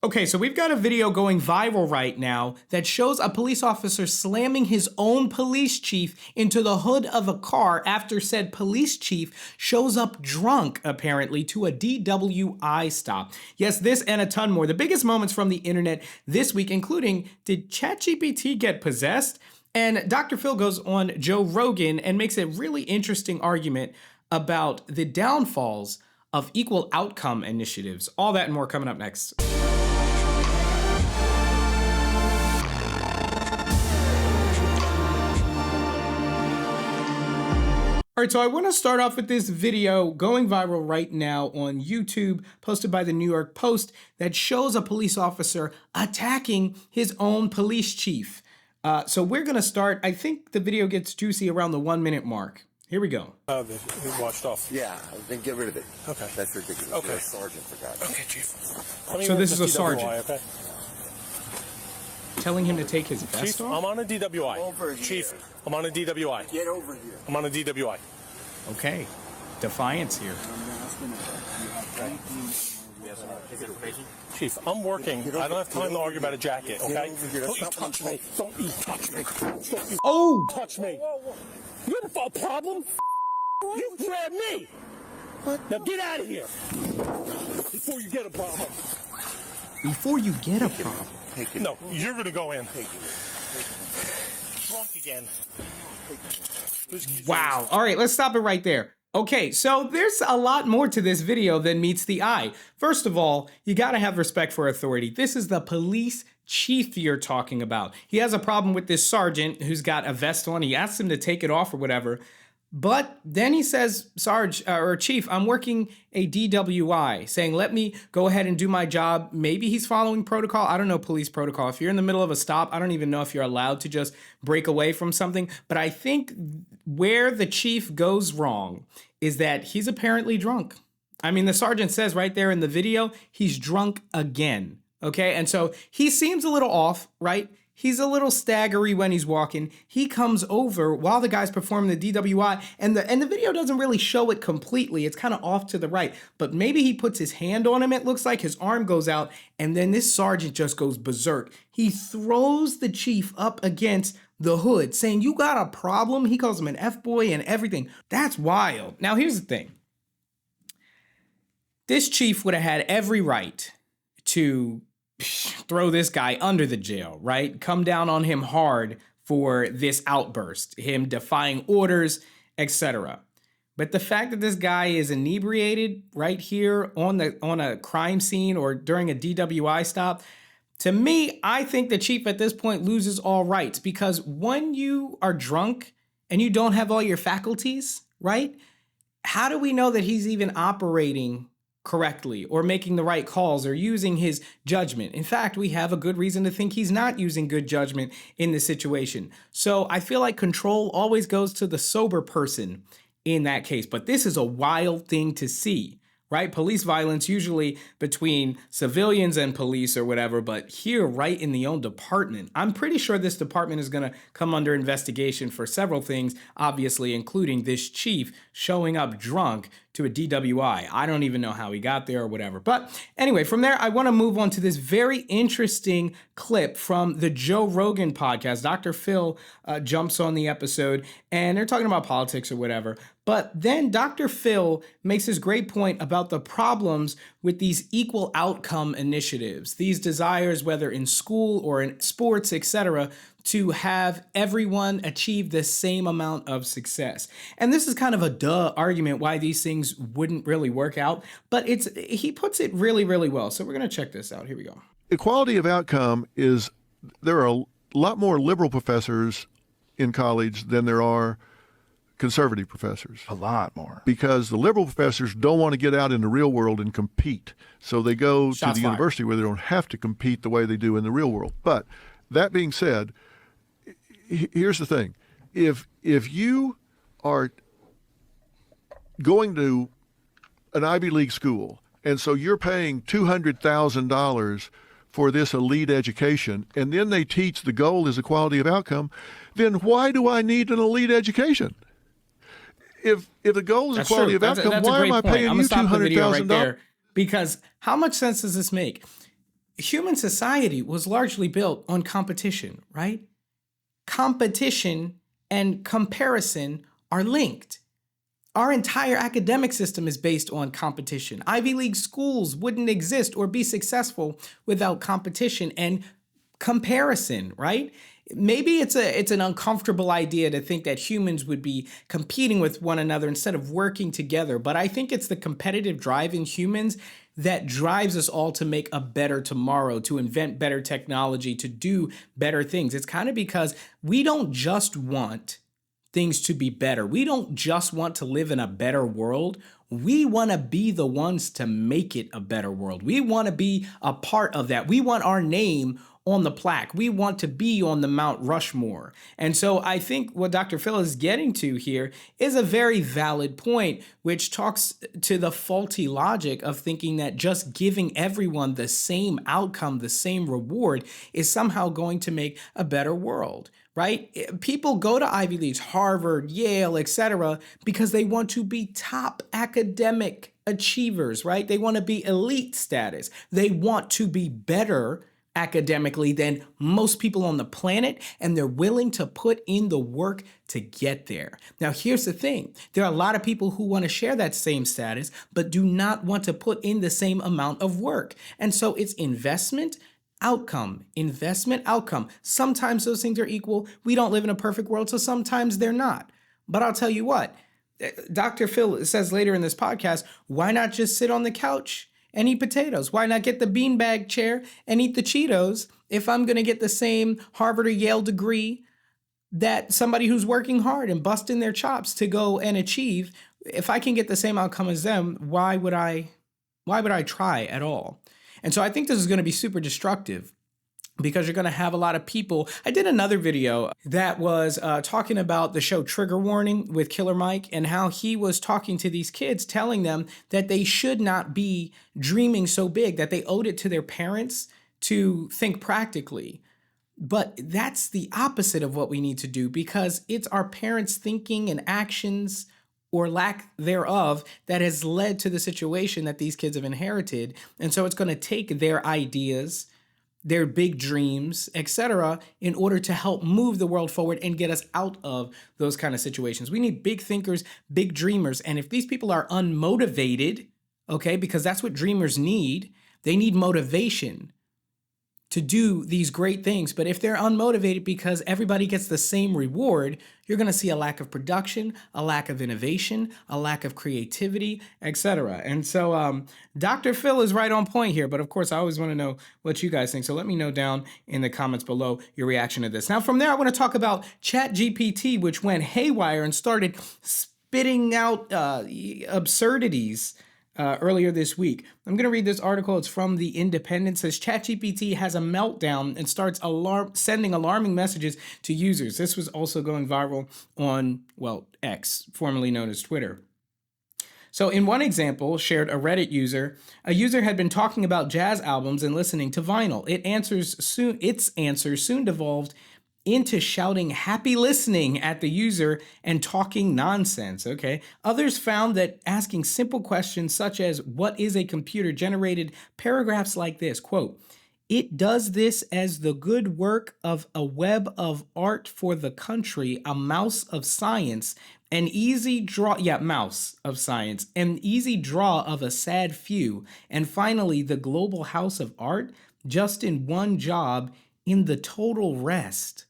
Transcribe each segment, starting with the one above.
Okay, so we've got a video going viral right now that shows a police officer slamming his own police chief into the hood of a car after said police chief shows up drunk, apparently, to a DWI stop. Yes, this and a ton more. The biggest moments from the internet this week, including, did ChatGPT get possessed? And Dr. Phil goes on Joe Rogan and makes a really interesting argument about the downfalls of equal outcome initiatives. All that and more coming up next. All right, so I want to start off with this video going viral right now on YouTube, posted by the New York Post, that shows a police officer attacking his own police chief. So we're going to start. I think the video gets juicy around the 1 minute mark. Here we go. It washed off. Yeah, then get rid of it. Okay. That's ridiculous. Okay. You're a sergeant, for God's sake. Okay, Chief. So this is a DWI, sergeant. okay? Telling him to take his vest Chief, off? I'm on a DWI. Over Chief, here. I'm on a DWI. Get over here. I'm on a DWI. Okay. Defiance here. Chief, I'm working. I don't have time to argue about a jacket, okay? over here. Don't you touch me. Don't you touch me. Don't you Oh! touch me. You have a problem? You grabbed me. What? Now get out of here before you get a problem. Before you get a problem. Take it. No, you're going to go in. Take it. Drunk again. Wow. All right, let's stop it right there. Okay, so there's a lot more to this video than meets the eye. First of all, you gotta have respect for authority. This is the police chief you're talking about. He has a problem with this sergeant who's got a vest on. He asks him to take it off or whatever. But then he says, Sarge, or Chief, I'm working a DWI, saying, let me go ahead and do my job. Maybe he's following protocol. I don't know police protocol. If you're in the middle of a stop, I don't even know if you're allowed to just break away from something. But I think where the chief goes wrong is that he's apparently drunk. I mean, the sergeant says right there in the video, he's drunk again. Okay, and so he seems a little off, right? He's a little staggery when he's walking. He comes over while the guy's performing the DWI, and the video doesn't really show it completely. It's kind of off to the right, but maybe he puts his hand on him. It looks like his arm goes out, and then this sergeant just goes berserk. He throws the chief up against the hood, saying, you got a problem? He calls him an F-boy and everything. That's wild. Now, here's the thing. This chief would have had every right to throw this guy under the jail, right? Come down on him hard for this outburst, him defying orders, etc. But the fact that this guy is inebriated right here on a crime scene or during a DWI stop, to me, I think the chief at this point loses all rights, because when you are drunk and you don't have all your faculties, right? How do we know that he's even operating correctly or making the right calls or using his judgment? In fact, we have a good reason to think he's not using good judgment in this situation. So I feel like control always goes to the sober person in that case. But this is a wild thing to see, right? Police violence usually between civilians and police or whatever, but here right in the own department. I'm pretty sure this department is going to come under investigation for several things, obviously, including this chief showing up drunk to a DWI. I don't even know how he got there or whatever. But anyway, from there, I want to move on to this very interesting clip from the Joe Rogan podcast. Dr. Phil jumps on the episode and they're talking about politics or whatever. But then Dr. Phil makes this great point about the problems with these equal outcome initiatives, these desires, whether in school or in sports, etc., to have everyone achieve the same amount of success. And this is kind of a duh argument why these things wouldn't really work out, but he puts it really, really well. So we're going to check this out. Here we go. Equality of outcome is, there are a lot more liberal professors in college than there are conservative professors. A lot more. Because the liberal professors don't want to get out in the real world and compete. So they go to the university where they don't have to compete the way they do in the real world. But that being said, here's the thing. If you are going to an Ivy League school, and so you're paying $200,000 for this elite education, and then they teach the goal is equality of outcome, then why do I need an elite education? If the goal is equality of outcome, why am I paying you $200,000? Because how much sense does this make? human society was largely built on competition, right? Competition and comparison are linked. Our entire academic system is based on competition. Ivy League schools wouldn't exist or be successful without competition and comparison, right? Maybe it's an uncomfortable idea to think that humans would be competing with one another instead of working together, but I think it's the competitive drive in humans that drives us all to make a better tomorrow, to invent better technology, to do better things. It's kind of because we don't just want things to be better. We don't just want to live in a better world. We want to be the ones to make it a better world. We want to be a part of that. We want our name on the plaque. We want to be on the Mount Rushmore. And so I think what Dr. Phil is getting to here is a very valid point, which talks to the faulty logic of thinking that just giving everyone the same outcome, the same reward, is somehow going to make a better world. Right? People go to Ivy Leagues, Harvard, Yale, etc., because they want to be top academic achievers, right? They want to be elite status. They want to be better academically than most people on the planet, and they're willing to put in the work to get there. Now, here's the thing. There are a lot of people who want to share that same status, but do not want to put in the same amount of work. And so it's investment, outcome, investment, outcome. Sometimes those things are equal. We don't live in a perfect world, so sometimes they're not. But I'll tell you what, Dr. Phil says later in this podcast, why not just sit on the couch and eat potatoes? Why not get the beanbag chair and eat the Cheetos if I'm going to get the same Harvard or Yale degree that somebody who's working hard and busting their chops to go and achieve? If I can get the same outcome as them, why would I try at all? And so I think this is going to be super destructive because you're going to have a lot of people. I did another video that was talking about the show Trigger Warning with Killer Mike and how he was talking to these kids, telling them that they should not be dreaming so big, that they owed it to their parents to think practically. But that's the opposite of what we need to do, because it's our parents' thinking and actions or lack thereof that has led to the situation that these kids have inherited. And so it's going to take their ideas, their big dreams, etc., in order to help move the world forward and get us out of those kind of situations. We need big thinkers, big dreamers. And if these people are unmotivated, okay, because that's what dreamers need, they need motivation to do these great things. But if they're unmotivated because everybody gets the same reward, you're going to see a lack of production, a lack of innovation, a lack of creativity, etc. And so Dr. Phil is right on point here. But of course, I always want to know what you guys think. So let me know down in the comments below your reaction to this. Now, from there, I want to talk about ChatGPT, which went haywire and started spitting out absurdities earlier this week. I'm going to read this article. It's from The Independent. It says ChatGPT has a meltdown and starts sending alarming messages to users. This was also going viral on, well, X, formerly known as Twitter. So in one example, shared a Reddit user, a user had been talking about jazz albums and listening to vinyl. Its answers soon devolved into shouting happy listening at the user and talking nonsense, okay? Others found that asking simple questions such as, what is a computer, generated paragraphs like this, quote, it does this as the good work of a web of art for the country, a mouse of science, an easy draw, mouse of science, an easy draw of a sad few, and finally the global house of art, just in one job, in the total rest.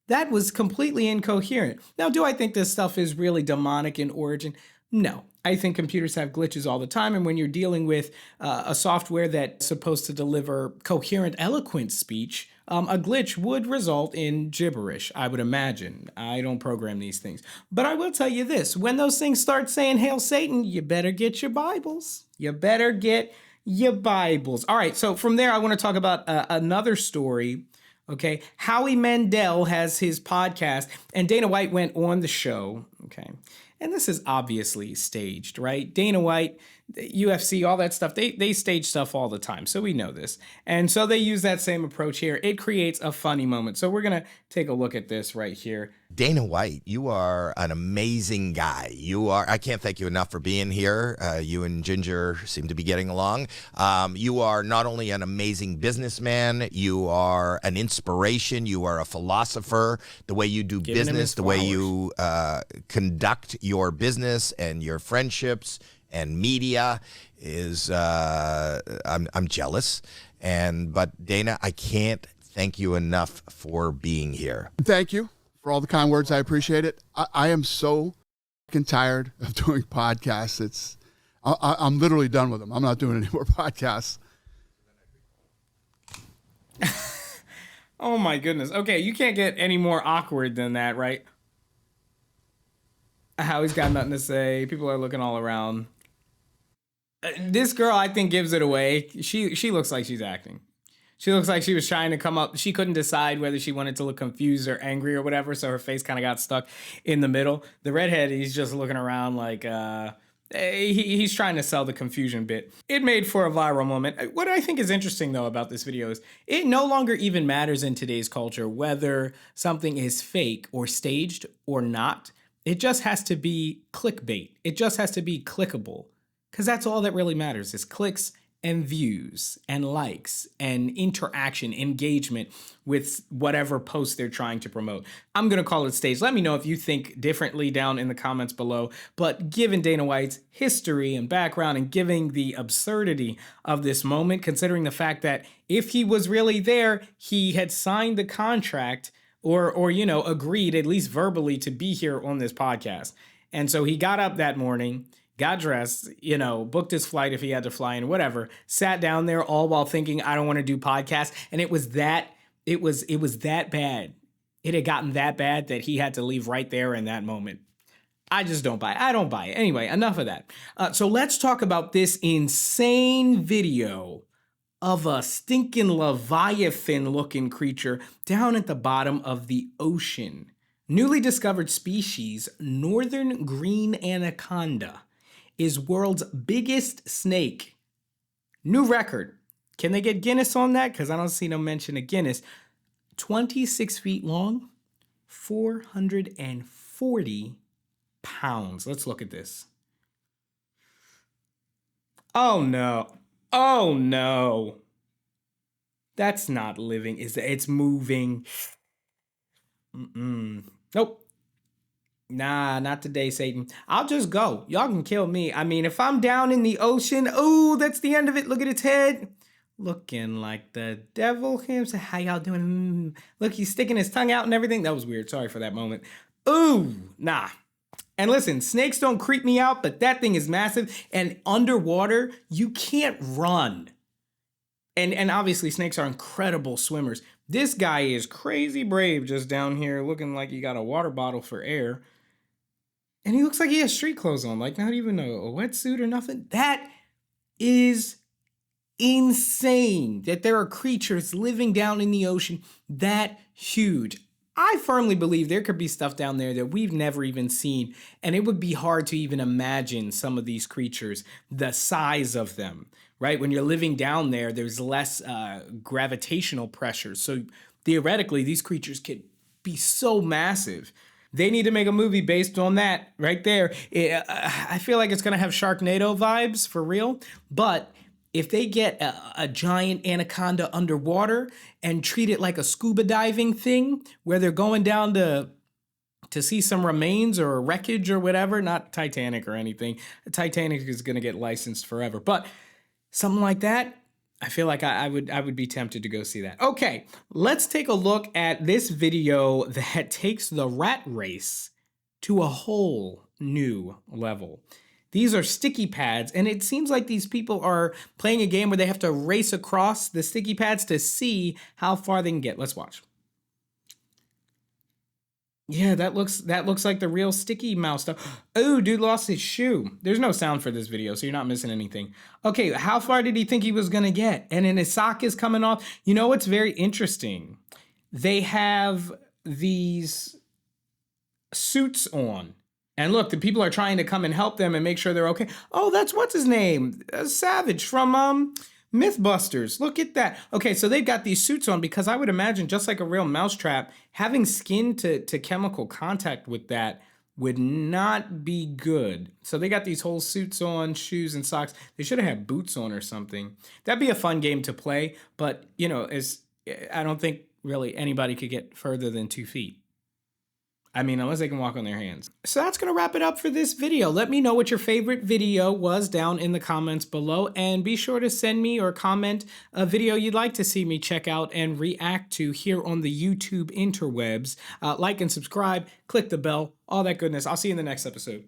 That was completely incoherent. Now, do I think this stuff is really demonic in origin? No. I think computers have glitches all the time, and when you're dealing with a software that's supposed to deliver coherent, eloquent speech, a glitch would result in gibberish, I would imagine. I don't program these things. But I will tell you this, when those things start saying, Hail Satan, you better get your Bibles. You better get your Bibles. All right, so from there, I want to talk about another story. Okay, Howie Mandel has his podcast, and Dana White went on the show, okay? And this is obviously staged, right? Dana White the UFC, all that stuff, they stage stuff all the time. So we know this. And so they use that same approach here. It creates a funny moment. So we're going to take a look at this right here. Dana White, you are an amazing guy. I can't thank you enough for being here. You and Ginger seem to be getting along. You are not only an amazing businessman, you are an inspiration. You are a philosopher. The way you do business, the way you conduct your business and your friendships and media is, I'm jealous. But Dana, I can't thank you enough for being here. Thank you for all the kind words. I appreciate it. I am so tired of doing podcasts. I'm literally done with them. I'm not doing any more podcasts. Oh my goodness. Okay, you can't get any more awkward than that, right? Howie's got nothing to say. People are looking all around. This girl, I think, gives it away. She looks like she's acting. She looks like she was trying to come up. She couldn't decide whether she wanted to look confused or angry or whatever, so her face kind of got stuck in the middle. The redhead, he's just looking around like he's trying to sell the confusion bit. It made for a viral moment. What I think is interesting, though, about this video is it no longer even matters in today's culture whether something is fake or staged or not. It just has to be clickbait. It just has to be clickable, because that's all that really matters is clicks and views and likes and interaction, engagement with whatever post they're trying to promote. I'm going to call it staged. Let me know if you think differently down in the comments below. But given Dana White's history and background and given the absurdity of this moment, considering the fact that if he was really there, he had signed the contract or you know, agreed at least verbally to be here on this podcast. And so he got up that morning, got dressed, you know, booked his flight if he had to fly in, whatever, sat down there all while thinking, I don't want to do podcasts. And it was that bad. It had gotten that bad that he had to leave right there in that moment. I just don't buy it. I don't buy it. Anyway, enough of that. So let's talk about this insane video of a stinking Leviathan-looking creature down at the bottom of the ocean. Newly discovered species, northern green anaconda, is world's biggest snake. New record. Can they get Guinness on that? Because I don't see no mention of Guinness. 26 feet long, 440 pounds. Let's look at this. Oh no. Oh no. That's not living. It's moving. Nope. Nah, not today, Satan. I'll just go. Y'all can kill me. I mean, if I'm down in the ocean, oh, that's the end of it. Look at its head. Looking like the devil himself. How y'all doing? Look, he's sticking his tongue out and everything. That was weird. Sorry for that moment. Ooh, nah. And listen, snakes don't creep me out, but that thing is massive. And underwater, you can't run. And obviously, snakes are incredible swimmers. This guy is crazy brave just down here looking like he got a water bottle for air. And he looks like he has street clothes on, like not even a wetsuit or nothing. That is insane that there are creatures living down in the ocean that huge. I firmly believe there could be stuff down there that we've never even seen, and it would be hard to even imagine some of these creatures, the size of them, right? When you're living down there, there's less gravitational pressure. So theoretically, these creatures could be so massive. They need to make a movie based on that right there. I feel like it's going to have Sharknado vibes for real, but if they get a giant anaconda underwater and treat it like a scuba diving thing where they're going down to see some remains or wreckage or whatever, not Titanic or anything. Titanic is going to get licensed forever, but something like that, I feel like I would be tempted to go see that. Okay, let's take a look at this video that takes the rat race to a whole new level. These are sticky pads, and it seems like these people are playing a game where they have to race across the sticky pads to see how far they can get. Let's watch. Yeah, that looks like the real sticky mouse stuff. Oh, dude lost his shoe. There's no sound for this video, so you're not missing anything. Okay, how far did he think he was gonna get? And then his sock is coming off. You know what's very interesting? They have these suits on. And look, the people are trying to come and help them and make sure they're okay. Oh, that's what's his name? Savage from Mythbusters. Look at that. Okay, so they've got these suits on because I would imagine, just like a real mousetrap, having skin to chemical contact with that would not be good. So they got these whole suits on, shoes and socks. They should have had boots on or something. That'd be a fun game to play, but I don't think really anybody could get further than 2 feet. I mean, unless they can walk on their hands. So that's going to wrap it up for this video. Let me know what your favorite video was down in the comments below. And be sure to send me or comment a video you'd like to see me check out and react to here on the YouTube interwebs. Like and subscribe, click the bell, all that goodness. I'll see you in the next episode.